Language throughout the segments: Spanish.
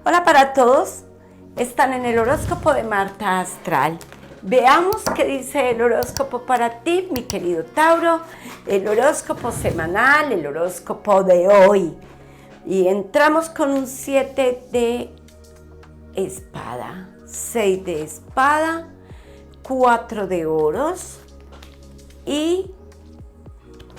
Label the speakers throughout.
Speaker 1: Hola para todos, están en el horóscopo de Marta Astral. Veamos qué dice el horóscopo para ti, mi querido Tauro, el horóscopo semanal, el horóscopo de hoy. Y entramos con un 7 de espada, 6 de espada, 4 de oros y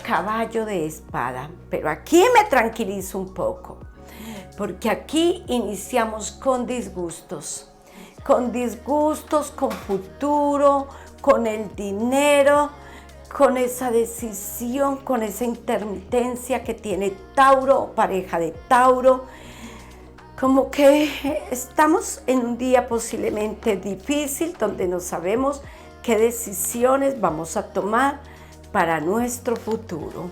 Speaker 1: caballo de espada. Pero aquí me tranquilizo un poco, porque aquí iniciamos con disgustos, con futuro, con el dinero, con esa decisión, con esa intermitencia que tiene Tauro o pareja de Tauro. Como que estamos en un día posiblemente difícil, donde no sabemos qué decisiones vamos a tomar para nuestro futuro.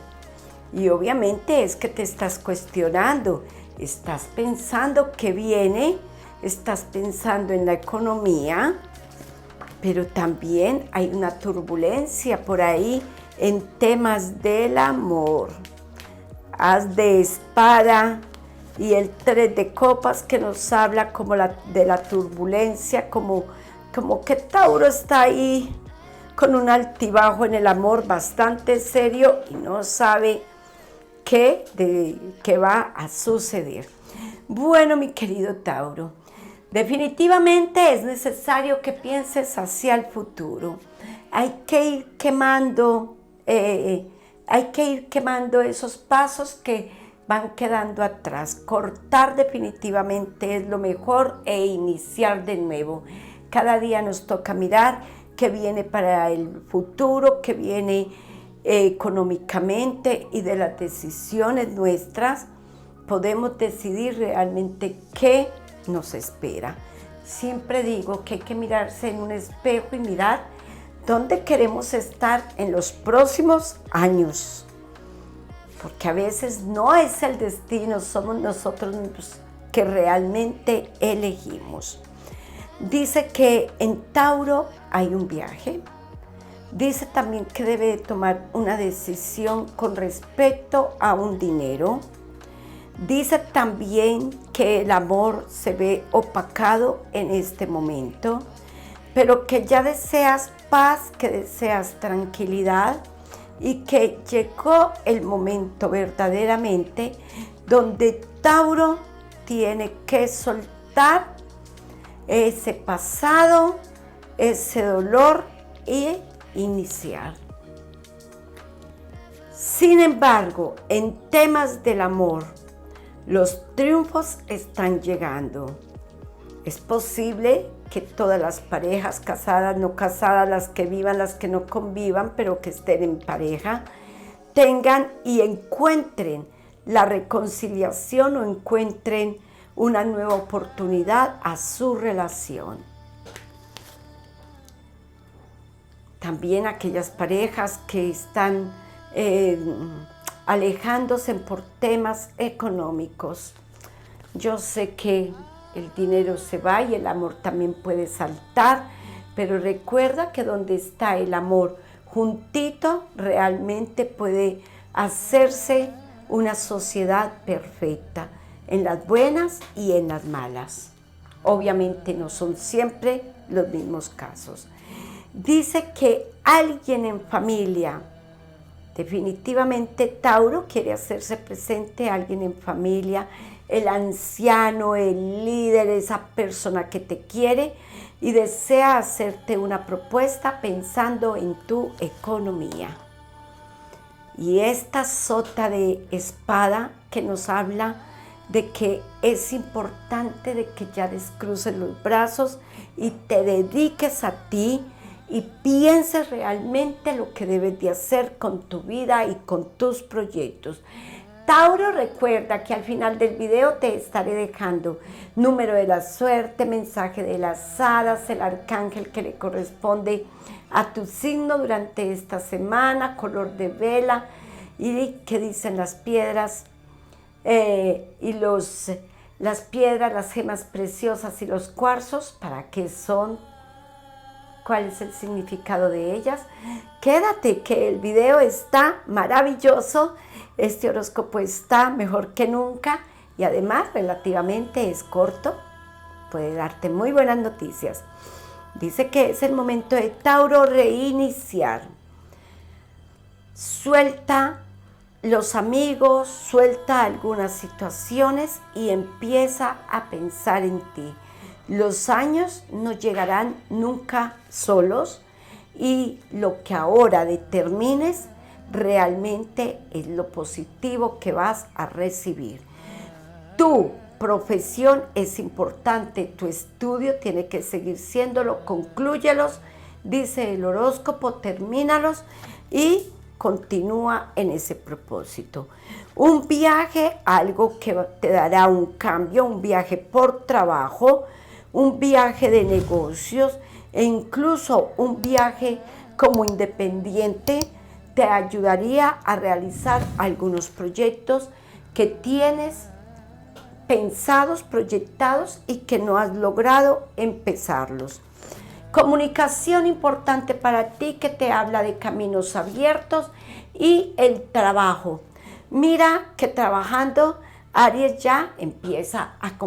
Speaker 1: Y obviamente es que te estás cuestionando, estás pensando qué viene, estás pensando en la economía, pero también hay una turbulencia por ahí en temas del amor. As de espada y el 3 de copas, que nos habla como de la turbulencia, como que Tauro está ahí con un altibajo en el amor bastante serio y no sabe qué va a suceder. Bueno, mi querido Tauro, definitivamente es necesario que pienses hacia el futuro. Hay que ir quemando esos pasos que van quedando atrás. Cortar definitivamente es lo mejor e iniciar de nuevo. Cada día nos toca mirar qué viene para el futuro, qué viene económicamente, y de las decisiones nuestras podemos decidir realmente qué nos espera. Siempre digo que hay que mirarse en un espejo y mirar dónde queremos estar en los próximos años, porque a veces no es el destino, somos nosotros los que realmente elegimos. Dice que en Tauro hay un viaje. Dice también que debe tomar una decisión con respecto a un dinero. Dice también que el amor se ve opacado en este momento, pero que ya deseas paz, que deseas tranquilidad y que llegó el momento verdaderamente donde Tauro tiene que soltar ese pasado, ese dolor y iniciar. Sin embargo, en temas del amor, los triunfos están llegando. Es posible que todas las parejas, casadas, no casadas, las que vivan, las que no convivan, pero que estén en pareja, tengan y encuentren la reconciliación o encuentren una nueva oportunidad a su relación. También aquellas parejas que están alejándose por temas económicos. Yo sé que el dinero se va y el amor también puede saltar, pero recuerda que donde está el amor juntito, realmente puede hacerse una sociedad perfecta, en las buenas y en las malas. Obviamente no son siempre los mismos casos. Dice que alguien en familia, definitivamente Tauro quiere hacerse presente, alguien en familia, el anciano, el líder, esa persona que te quiere y desea hacerte una propuesta pensando en tu economía. Y esta sota de espada que nos habla de que es importante de que ya descruces los brazos y te dediques a ti y pienses realmente lo que debes de hacer con tu vida y con tus proyectos. Tauro, recuerda que al final del video te estaré dejando número de la suerte, mensaje de las hadas, el arcángel que le corresponde a tu signo durante esta semana, color de vela y qué dicen las piedras las piedras, las gemas preciosas y los cuarzos, para qué son, cuál es el significado de ellas. Quédate que el video está maravilloso, este horóscopo está mejor que nunca y además relativamente es corto, puede darte muy buenas noticias. Dice que es el momento de Tauro reiniciar. Suelta los amigos, suelta algunas situaciones y empieza a pensar en ti. Los años no llegarán nunca solos y lo que ahora determines realmente es lo positivo que vas a recibir. Tu profesión es importante, tu estudio tiene que seguir siéndolo, conclúyelos, dice el horóscopo, termínalos y continúa en ese propósito. Un viaje, algo que te dará un cambio, un viaje por trabajo, un viaje de negocios e incluso un viaje como independiente te ayudaría a realizar algunos proyectos que tienes pensados, proyectados y que no has logrado empezarlos. Comunicación importante para ti que te habla de caminos abiertos y el trabajo. Mira que trabajando Aries ya empieza a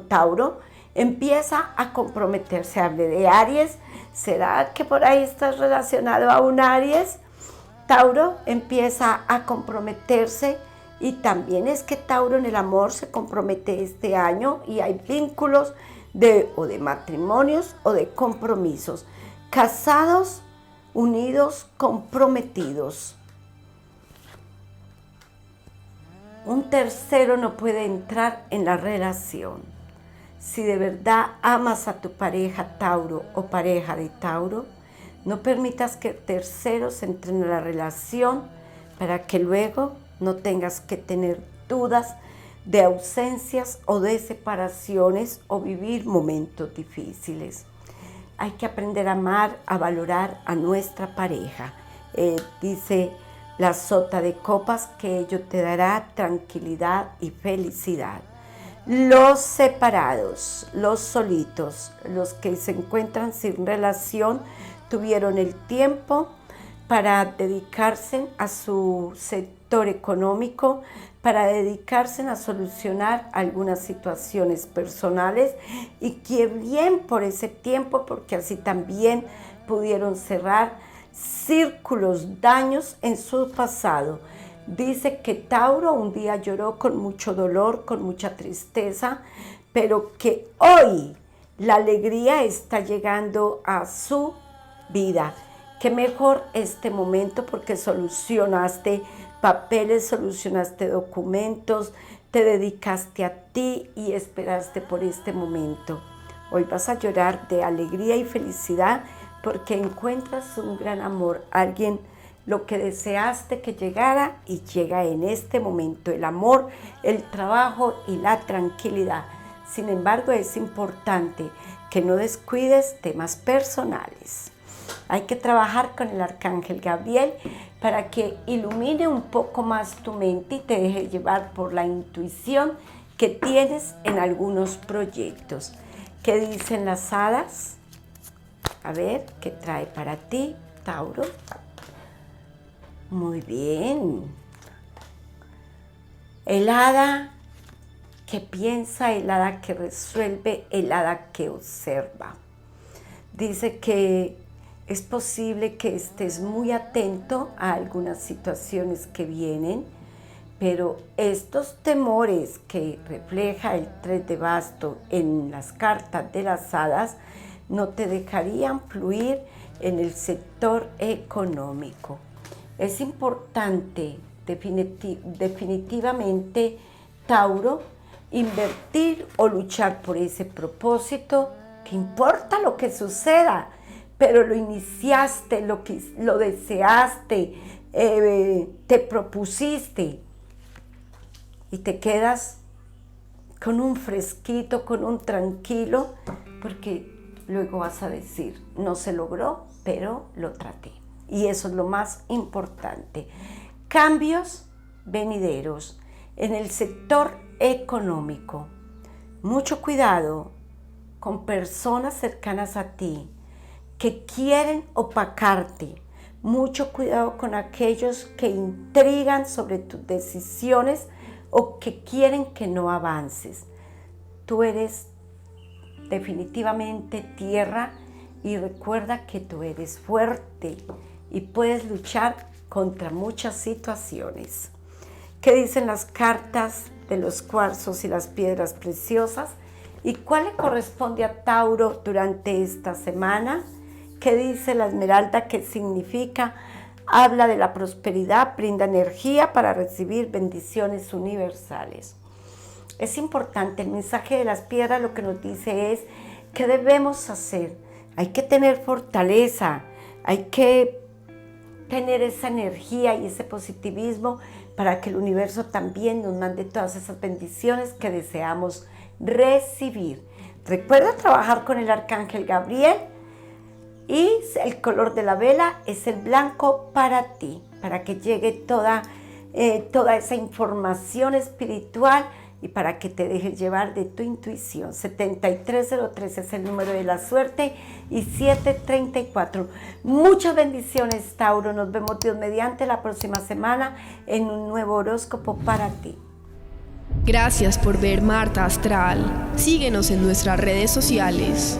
Speaker 1: Tauro empieza a comprometerse. Hable de Aries. ¿Será que por ahí estás relacionado a un Aries? Tauro empieza a comprometerse y también es que Tauro en el amor se compromete este año y hay vínculos de matrimonios o de compromisos. Casados, unidos, comprometidos. Un tercero no puede entrar en la relación. Si de verdad amas a tu pareja Tauro o pareja de Tauro, no permitas que terceros entren en la relación para que luego no tengas que tener dudas de ausencias o de separaciones o vivir momentos difíciles. Hay que aprender a amar, a valorar a nuestra pareja. Dice la sota de copas que ello te dará tranquilidad y felicidad. Los separados, los solitos, los que se encuentran sin relación, tuvieron el tiempo para dedicarse a su sector económico, para dedicarse a solucionar algunas situaciones personales y que bien por ese tiempo, porque así también pudieron cerrar círculos, daños en su pasado. Dice que Tauro un día lloró con mucho dolor, con mucha tristeza, pero que hoy la alegría está llegando a su vida. Qué mejor este momento porque solucionaste papeles, solucionaste documentos, te dedicaste a ti y esperaste por este momento. Hoy vas a llorar de alegría y felicidad porque encuentras un gran amor, alguien lo que deseaste que llegara y llega en este momento, el amor, el trabajo y la tranquilidad. Sin embargo, es importante que no descuides temas personales. Hay que trabajar con el Arcángel Gabriel para que ilumine un poco más tu mente y te deje llevar por la intuición que tienes en algunos proyectos. ¿Qué dicen las hadas? A ver, ¿qué trae para ti, Tauro? Muy bien. El hada que piensa, el hada que resuelve, el hada que observa. Dice que es posible que estés muy atento a algunas situaciones que vienen, pero estos temores que refleja el 3 de bastos en las cartas de las hadas no te dejarían fluir en el sector económico. Es importante, definitivamente, Tauro, invertir o luchar por ese propósito, que importa lo que suceda, pero lo iniciaste, lo deseaste, te propusiste y te quedas con un fresquito, con un tranquilo, porque luego vas a decir, no se logró, pero lo traté. Y eso es lo más importante. Cambios venideros en el sector económico. Mucho cuidado con personas cercanas a ti que quieren opacarte. Mucho cuidado con aquellos que intrigan sobre tus decisiones o que quieren que no avances. Tú eres definitivamente tierra y recuerda que tú eres fuerte y puedes luchar contra muchas situaciones. ¿Qué dicen las cartas de los cuarzos y las piedras preciosas? ¿Y cuál le corresponde a Tauro durante esta semana? ¿Qué dice la esmeralda? ¿Qué significa? Habla de la prosperidad, brinda energía para recibir bendiciones universales. Es importante, el mensaje de las piedras lo que nos dice es ¿qué debemos hacer? Hay que tener fortaleza, hay que tener esa energía y ese positivismo para que el universo también nos mande todas esas bendiciones que deseamos recibir. Recuerda trabajar con el arcángel Gabriel y el color de la vela es el blanco para ti, para que llegue toda esa información espiritual y para que te dejes llevar de tu intuición. 7303 es el número de la suerte y 734. Muchas bendiciones, Tauro. Nos vemos Dios mediante la próxima semana en un nuevo horóscopo para ti.
Speaker 2: Gracias por ver Marta Astral. Síguenos en nuestras redes sociales.